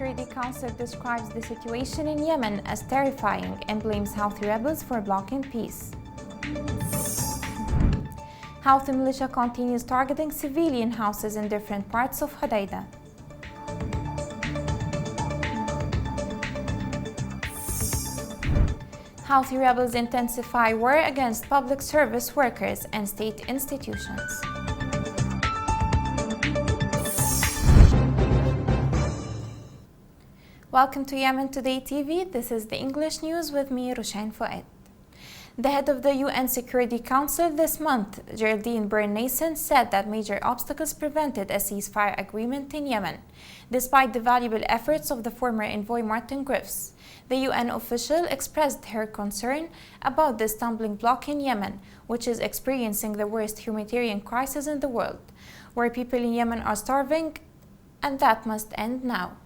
Security Council describes the situation in Yemen as terrifying and blames Houthi rebels for blocking peace. Houthi militia continues targeting civilian houses in different parts of Hodeidah. Houthi rebels intensify war against public service workers and state institutions. Welcome to Yemen Today TV. This is the English news with me, Rushain Fouad. The head of the UN Security Council this month, Geraldine Byrne-Nason, said that major obstacles prevented a ceasefire agreement in Yemen, despite the valuable efforts of the former envoy Martin Griffiths. The UN official expressed her concern about the stumbling block in Yemen, which is experiencing the worst humanitarian crisis in the world, where people in Yemen are starving, and that must end now.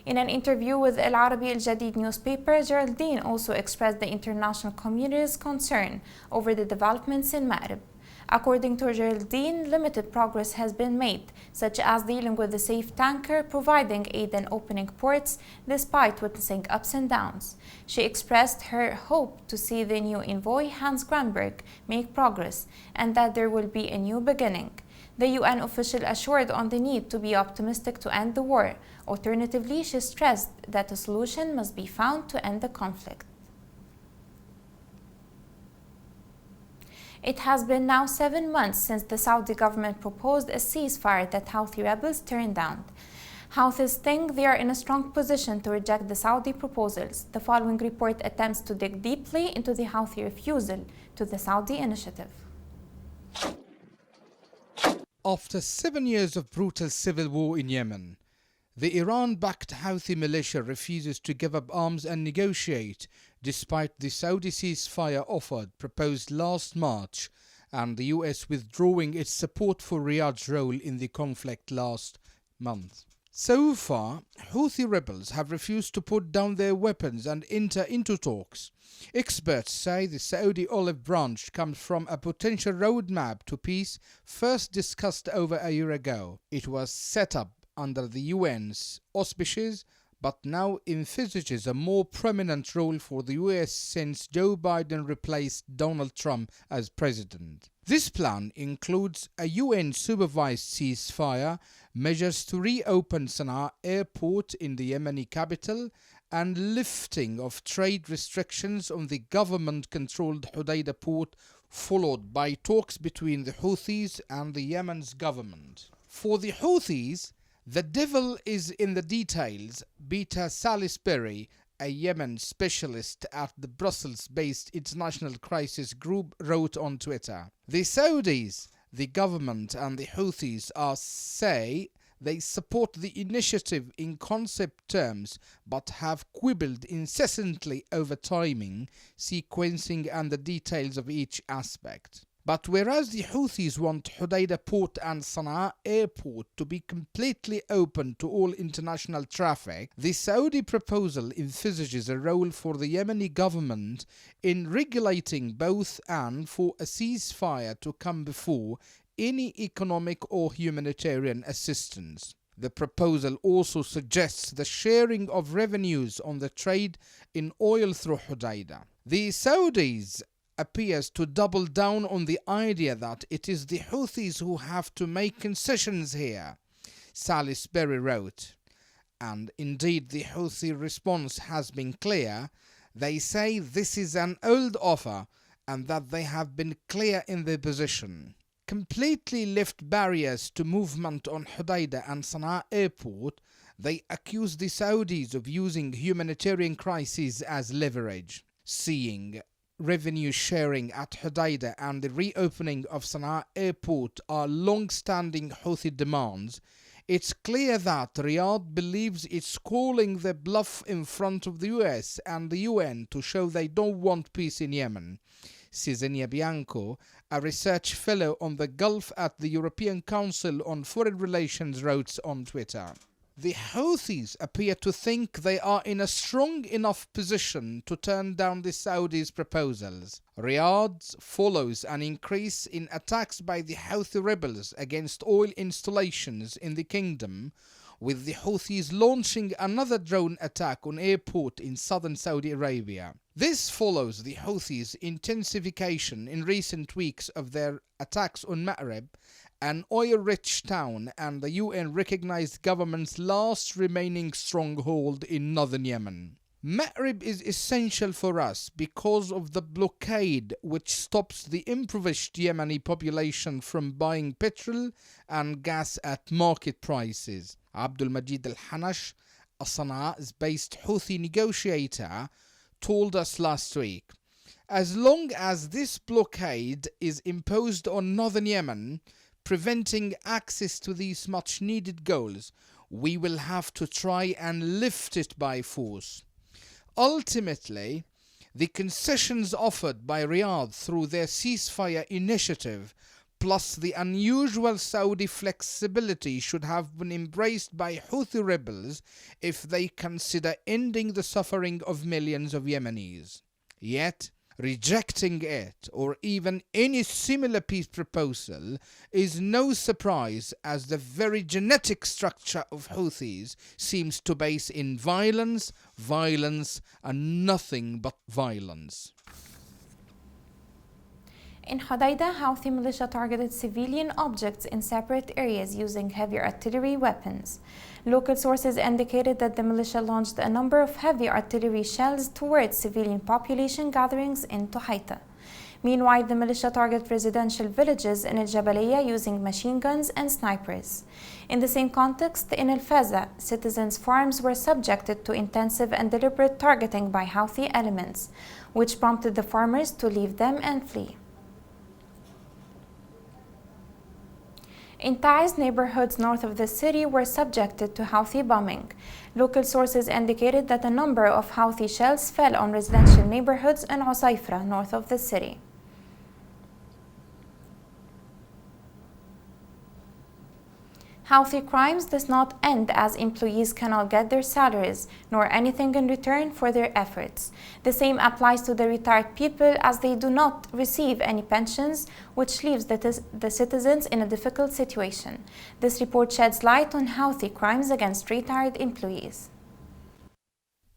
In an interview with El Arabi Al Jadid newspaper, Geraldine also expressed the international community's concern over the developments in Ma'rib. According to Geraldine, limited progress has been made, such as dealing with the safe tanker, providing aid and opening ports, despite witnessing ups and downs. She expressed her hope to see the new envoy, Hans Granberg, make progress, and that there will be a new beginning. The UN official assured on the need to be optimistic to end the war. Alternatively, she stressed that a solution must be found to end the conflict. It has been now 7 months since the Saudi government proposed a ceasefire that Houthi rebels turned down. Houthis think they are in a strong position to reject the Saudi proposals. The following report attempts to dig deeply into the Houthi refusal to the Saudi initiative. After 7 years of brutal civil war in Yemen, the Iran-backed Houthi militia refuses to give up arms and negotiate, despite the Saudi ceasefire offer proposed last March and the US withdrawing its support for Riyadh's role in the conflict last month. So far, Houthi rebels have refused to put down their weapons and enter into talks. Experts say the Saudi olive branch comes from a potential roadmap to peace first discussed over a year ago. It was set up under the UN's auspices, but now envisages a more prominent role for the US since Joe Biden replaced Donald Trump as president. This plan includes a UN-supervised ceasefire, measures to reopen Sana'a airport in the Yemeni capital, and lifting of trade restrictions on the government-controlled Hodeidah port, followed by talks between the Houthis and the Yemen's government. For the Houthis, the devil is in the details, Peter Salisbury, a Yemen specialist at the Brussels-based International Crisis Group, wrote on Twitter. The Saudis, the government and the Houthis say they support the initiative in concept terms, but have quibbled incessantly over timing, sequencing and the details of each aspect. But whereas the Houthis want Hodeidah port and Sana'a airport to be completely open to all international traffic, the Saudi proposal envisages a role for the Yemeni government in regulating both and for a ceasefire to come before any economic or humanitarian assistance. The proposal also suggests the sharing of revenues on the trade in oil through Hodeidah. The Saudis appears to double down on the idea that it is the Houthis who have to make concessions here, Salisbury wrote. And indeed the Houthi response has been clear. They say this is an old offer and that they have been clear in their position. Completely lift barriers to movement on Hodeidah and Sana'a airport, they accuse the Saudis of using humanitarian crises as leverage. Seeing revenue sharing at Hodeidah and the reopening of Sana'a airport are long-standing Houthi demands, it's clear that Riyadh believes it's calling the bluff in front of the US and the UN to show they don't want peace in Yemen. Cisenia Bianco, a research fellow on the Gulf at the European Council on Foreign Relations, wrote on Twitter. The Houthis appear to think they are in a strong enough position to turn down the Saudis' proposals. Riyadh follows an increase in attacks by the Houthi rebels against oil installations in the kingdom, with the Houthis launching another drone attack on airport in southern Saudi Arabia. This follows the Houthis' intensification in recent weeks of their attacks on Ma'rib, an oil-rich town and the UN-recognized government's last remaining stronghold in northern Yemen. Ma'rib is essential for us because of the blockade which stops the impoverished Yemeni population from buying petrol and gas at market prices. Abdul Majid al-Hanash, a Sana'a-based Houthi negotiator, told us last week, as long as this blockade is imposed on northern Yemen, preventing access to these much needed goals, we will have to try and lift it by force. Ultimately, the concessions offered by Riyadh through their ceasefire initiative, plus the unusual Saudi flexibility, should have been embraced by Houthi rebels if they consider ending the suffering of millions of Yemenis. Yet, rejecting it, or even any similar peace proposal, is no surprise, as the very genetic structure of Houthis seems to base in violence, and nothing but violence. In Hodeidah, Houthi militia targeted civilian objects in separate areas using heavy artillery weapons. Local sources indicated that the militia launched a number of heavy artillery shells towards civilian population gatherings in Hodeidah. Meanwhile, the militia targeted residential villages in Al-Jabaliyah using machine guns and snipers. In the same context, in Al-Faza, citizens' farms were subjected to intensive and deliberate targeting by Houthi elements, which prompted the farmers to leave them and flee. In Taiz, neighborhoods north of the city were subjected to Houthi bombing. Local sources indicated that a number of Houthi shells fell on residential neighborhoods in Usaifra, north of the city. Houthi crimes does not end as employees cannot get their salaries nor anything in return for their efforts. The same applies to the retired people, as they do not receive any pensions, which leaves the citizens in a difficult situation. This report sheds light on Houthi crimes against retired employees.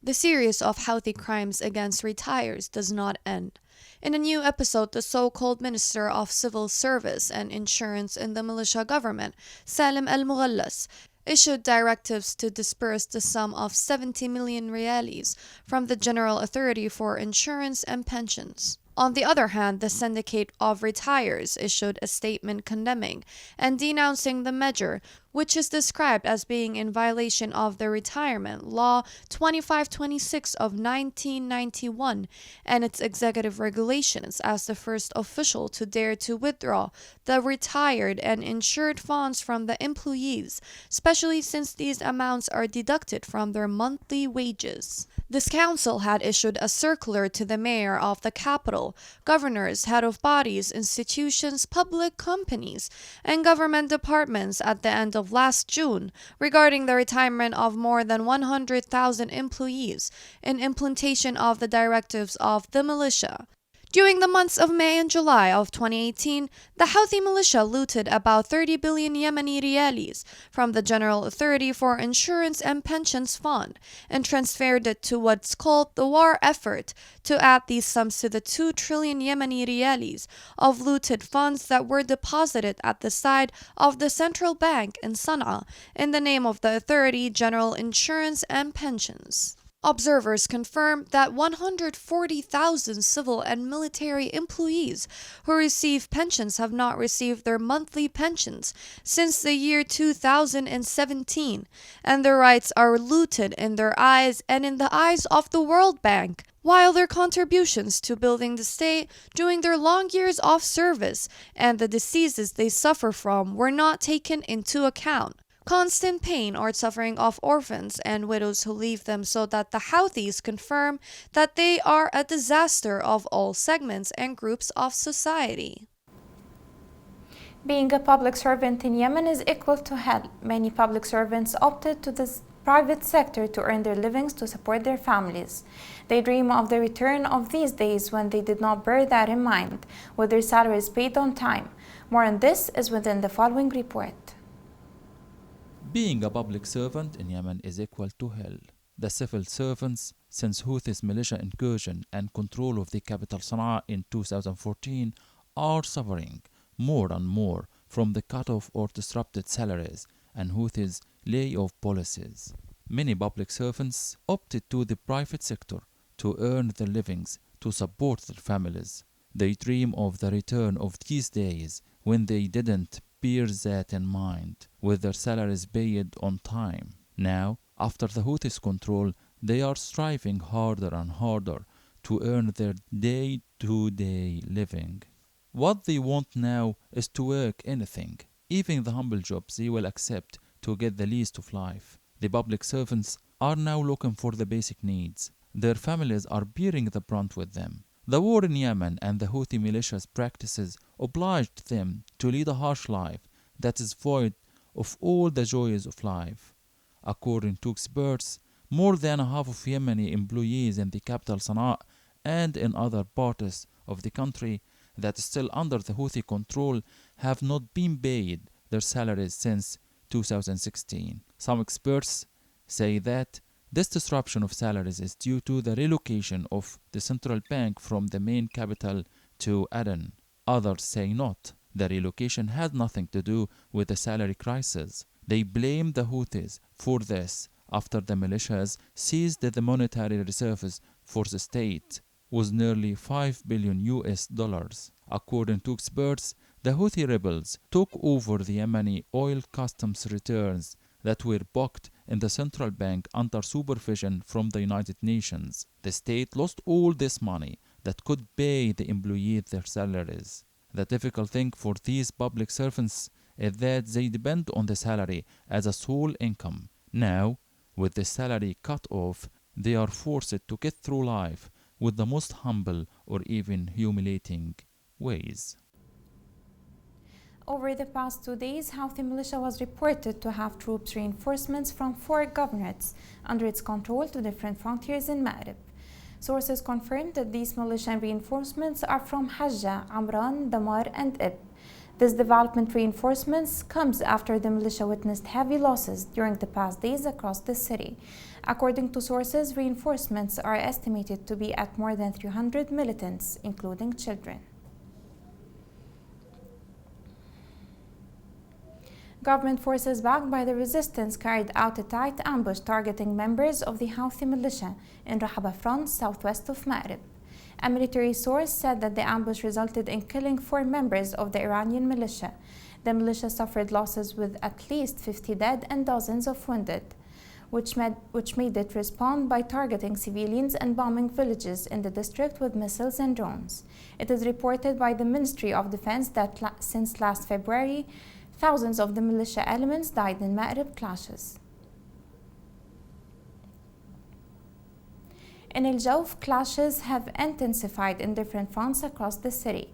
The series of Houthi crimes against retirees does not end. In a new episode, the so-called Minister of Civil Service and Insurance in the militia government, Salim al-Mughallas, issued directives to disperse the sum of 70 million rialis from the General Authority for Insurance and Pensions. On the other hand, the Syndicate of Retirees issued a statement condemning and denouncing the measure, which is described as being in violation of the Retirement Law 2526 of 1991 and its executive regulations, as the first official to dare to withdraw the retired and insured funds from the employees, especially since these amounts are deducted from their monthly wages. This council had issued a circular to the mayor of the capital, governors, head of bodies, institutions, public companies, and government departments at the end of last June regarding the retirement of more than 100,000 employees in implementation of the directives of the militia. During the months of May and July of 2018, the Houthi militia looted about 30 billion Yemeni rialis from the General Authority for Insurance and Pensions Fund and transferred it to what's called the war effort to add these sums to the 2 trillion Yemeni rialis of looted funds that were deposited at the side of the central bank in Sana'a in the name of the Authority General Insurance and Pensions. Observers confirm that 140,000 civil and military employees who receive pensions have not received their monthly pensions since the year 2017, and their rights are looted in their eyes and in the eyes of the World Bank, while their contributions to building the state during their long years of service and the diseases they suffer from were not taken into account. Constant pain or suffering of orphans and widows who leave them, so that the Houthis confirm that they are a disaster of all segments and groups of society. Being a public servant in Yemen is equal to hell. Many public servants opted to the private sector to earn their livings to support their families. They dream of the return of these days when they did not bear that in mind, with their salaries paid on time. More on this is within the following report. Being a public servant in Yemen is equal to hell. The civil servants, since Houthis militia incursion and control of the capital Sana'a in 2014, are suffering more and more from the cut-off or disrupted salaries and Houthis' layoff policies. Many public servants opted to the private sector to earn their livings to support their families. They dream of the return of these days when they didn't bear that in mind, with their salaries paid on time. Now, after the Houthis' control, they are striving harder and harder to earn their day-to-day living. What they want now is to work anything, even the humble jobs they will accept to get the least of life. The public servants are now looking for the basic needs. Their families are bearing the brunt with them. The war in Yemen and the Houthi militia's practices obliged them to lead a harsh life that is void of all the joys of life. According to experts, more than half of Yemeni employees in the capital Sana'a and in other parts of the country that is still under the Houthi control have not been paid their salaries since 2016. Some experts say that this disruption of salaries is due to the relocation of the central bank from the main capital to Aden. Others say not. The relocation had nothing to do with the salary crisis. They blame the Houthis for this after the militias seized the monetary reserves for the state with nearly $5 billion. According to experts, the Houthi rebels took over the Yemeni oil customs returns that were booked in the central bank under supervision from the United Nations. The state lost all this money that could pay the employees their salaries. The difficult thing for these public servants is that they depend on the salary as a sole income. Now, with the salary cut off, they are forced to get through life with the most humble or even humiliating ways. Over the past 2 days, Houthi militia was reported to have troops reinforcements from 4 governorates under its control to different frontiers in Ma'rib. Sources confirmed that these militia reinforcements are from Hajja, Amran, Damar, and Ib. This development reinforcements comes after the militia witnessed heavy losses during the past days across the city. According to sources, reinforcements are estimated to be at more than 300 militants, including children. Government forces backed by the resistance carried out a tight ambush targeting members of the Houthi militia in Rahaba front, southwest of Ma'rib. A military source said that the ambush resulted in killing 4 members of the Iranian militia. The militia suffered losses with at least 50 dead and dozens of wounded, which made it respond by targeting civilians and bombing villages in the district with missiles and drones. It is reported by the Ministry of Defense that since last February, thousands of the militia elements died in Ma'rib clashes. In El Jawf, clashes have intensified in different fronts across the city.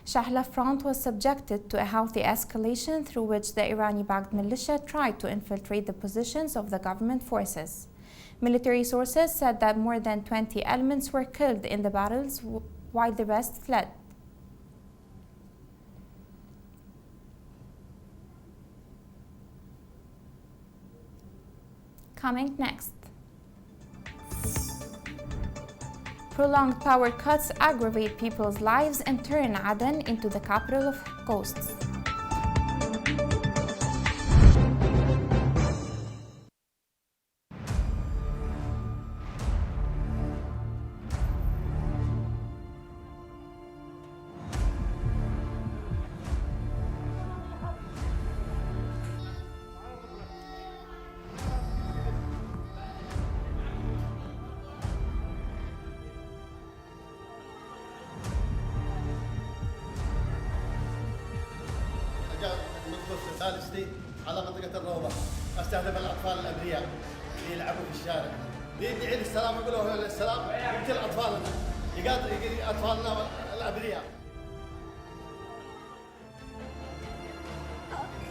Shahla front was subjected to a Houthi escalation through which the Irani-backed militia tried to infiltrate the positions of the government forces. Military sources said that more than 20 elements were killed in the battles while the rest fled. Coming next. Prolonged power cuts aggravate people's lives and turn Aden into the capital of ghosts. ثالث على منطقة الروضة استهدف الأطفال الأبرياء اللي يلعبوا في الشارع يدعي للسلام يقولوا للسلام يقتل أطفالنا يقتل أطفالنا الأبرياء.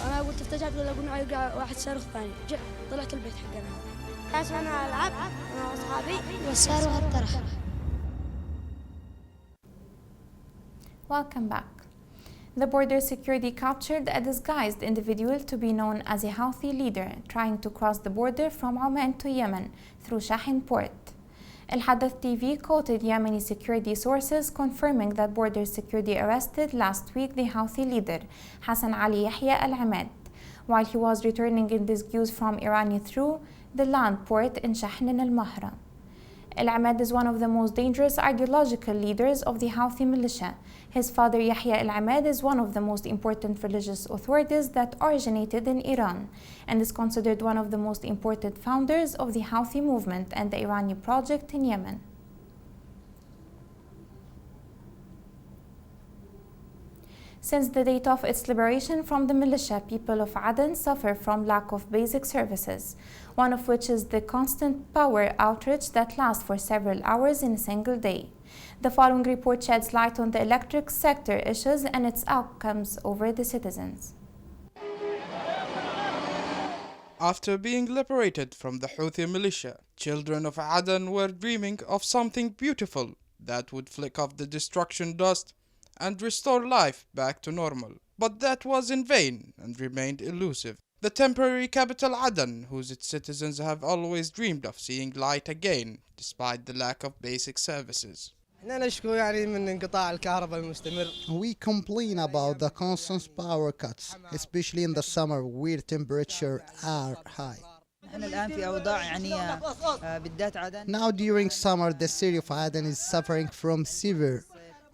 أنا قلت استجعت ولا قلنا يقع واحد صاروخ ثاني طلعت البيت حقنا عشان ألعب أنا وأصحابي والصاروخ انطرح. Welcome back. The border security captured a disguised individual to be known as a Houthi leader trying to cross the border from Oman to Yemen through Shahin port. Al Hadath TV quoted Yemeni security sources confirming that border security arrested last week the Houthi leader Hassan Ali Yahya al-Ahmed while he was returning in disguise from Iran through the land port in Shahin al-Mahra. Al-Ahmed is one of the most dangerous ideological leaders of the Houthi militia. His father Yahya al-Ahmed is one of the most important religious authorities that originated in Iran and is considered one of the most important founders of the Houthi movement and the Iranian project in Yemen. Since the date of its liberation from the militia, people of Aden suffer from lack of basic services, one of which is the constant power outage that lasts for several hours in a single day. The following report sheds light on the electric sector issues and its outcomes over the citizens. After being liberated from the Houthi militia, children of Aden were dreaming of something beautiful that would flick off the destruction dust and restore life back to normal. But that was in vain and remained elusive. The temporary capital Aden, whose its citizens have always dreamed of seeing light again, despite the lack of basic services. We complain about the constant power cuts, especially in the summer where temperatures are high. Now during summer, the city of Aden is suffering from severe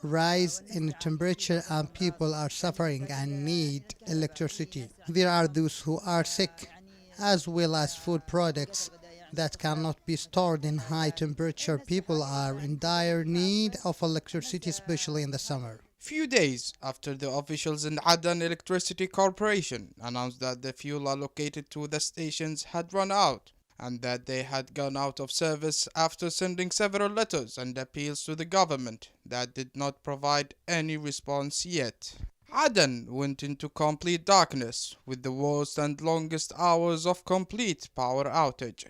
rise in temperature and people are suffering and need electricity. There are those who are sick, as well as food products that cannot be stored in high temperature. People are in dire need of electricity, especially in the summer. Few days after the officials in Aden Electricity Corporation announced that the fuel allocated to the stations had run out and that they had gone out of service after sending several letters and appeals to the government that did not provide any response yet. Aden went into complete darkness with the worst and longest hours of complete power outage.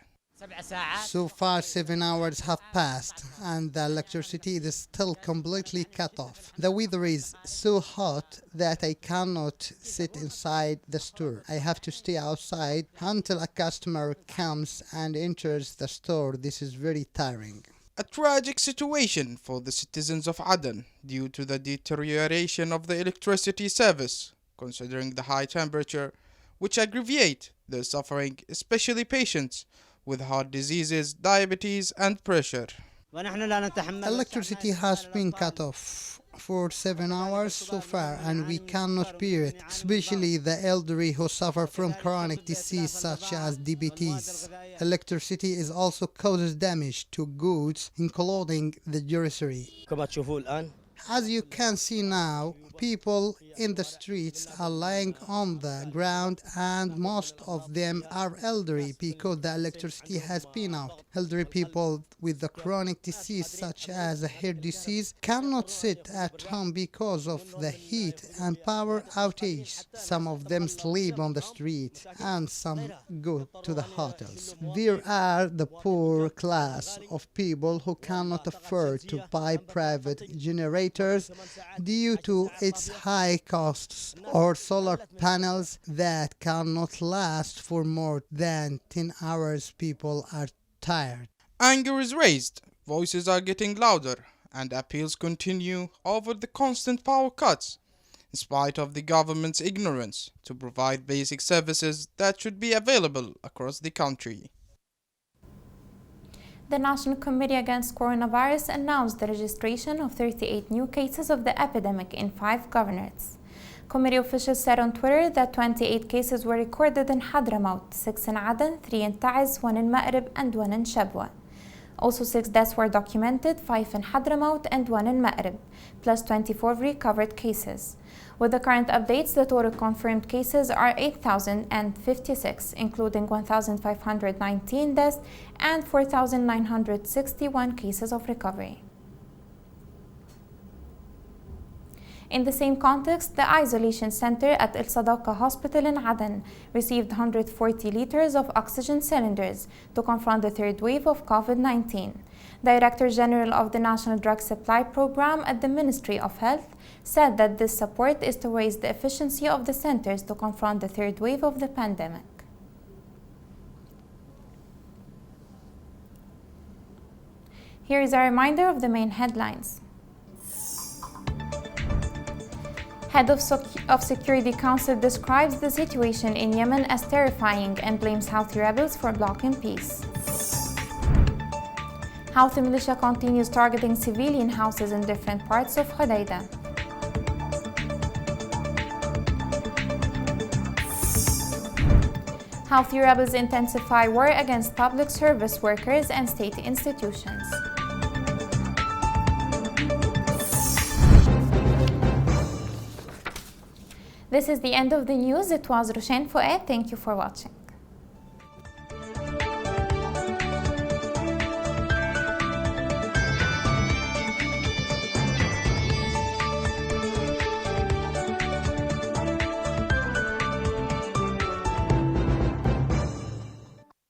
So far 7 hours have passed and the electricity is still completely cut off. The weather is so hot that I cannot sit inside the store. I have to stay outside until a customer comes and enters the store. This is very tiring. A tragic situation for the citizens of Aden due to the deterioration of the electricity service, considering the high temperature, which aggravate their suffering, especially patients with heart diseases, diabetes and pressure. Electricity has been cut off for 7 hours so far and we cannot bear it, especially the elderly who suffer from chronic disease such as diabetes. Electricity is also causes damage to goods including the grocery. As you can see now, people in the streets are lying on the ground and most of them are elderly because the electricity has been out. Elderly people with the chronic disease such as a heart disease cannot sit at home because of the heat and power outage. Some of them sleep on the street and some go to the hotels. There are the poor class of people who cannot afford to buy private generators due to its high costs or solar panels that cannot last for more than 10 hours. People are tired. Anger is raised, voices are getting louder, and appeals continue over the constant power cuts, in spite of the government's ignorance to provide basic services that should be available across the country. The National Committee Against Coronavirus announced the registration of 38 new cases of the epidemic in 5 governorates. Committee officials said on Twitter that 28 cases were recorded in Hadramaut, 6 in Aden, 3 in Taiz, 1 in Ma'rib and 1 in Shabwa. Also 6 deaths were documented, 5 in Hadramaut and 1 in Ma'rib, plus 24 recovered cases. With the current updates, the total confirmed cases are 8,056, including 1,519 deaths and 4,961 cases of recovery. In the same context, the isolation center at El Sadaqa Hospital in Aden received 140 liters of oxygen cylinders to confront the third wave of COVID-19. Director General of the National Drug Supply Program at the Ministry of Health said that this support is to raise the efficiency of the centers to confront the third wave of the pandemic. Here is a reminder of the main headlines. Head of Security Council describes the situation in Yemen as terrifying and blames Houthi rebels for blocking peace. Houthi militia continues targeting civilian houses in different parts of Hodeidah. Houthi rebels intensify war against public service workers and state institutions. This is the end of the news. It was Rushain Fouad. Thank you for watching.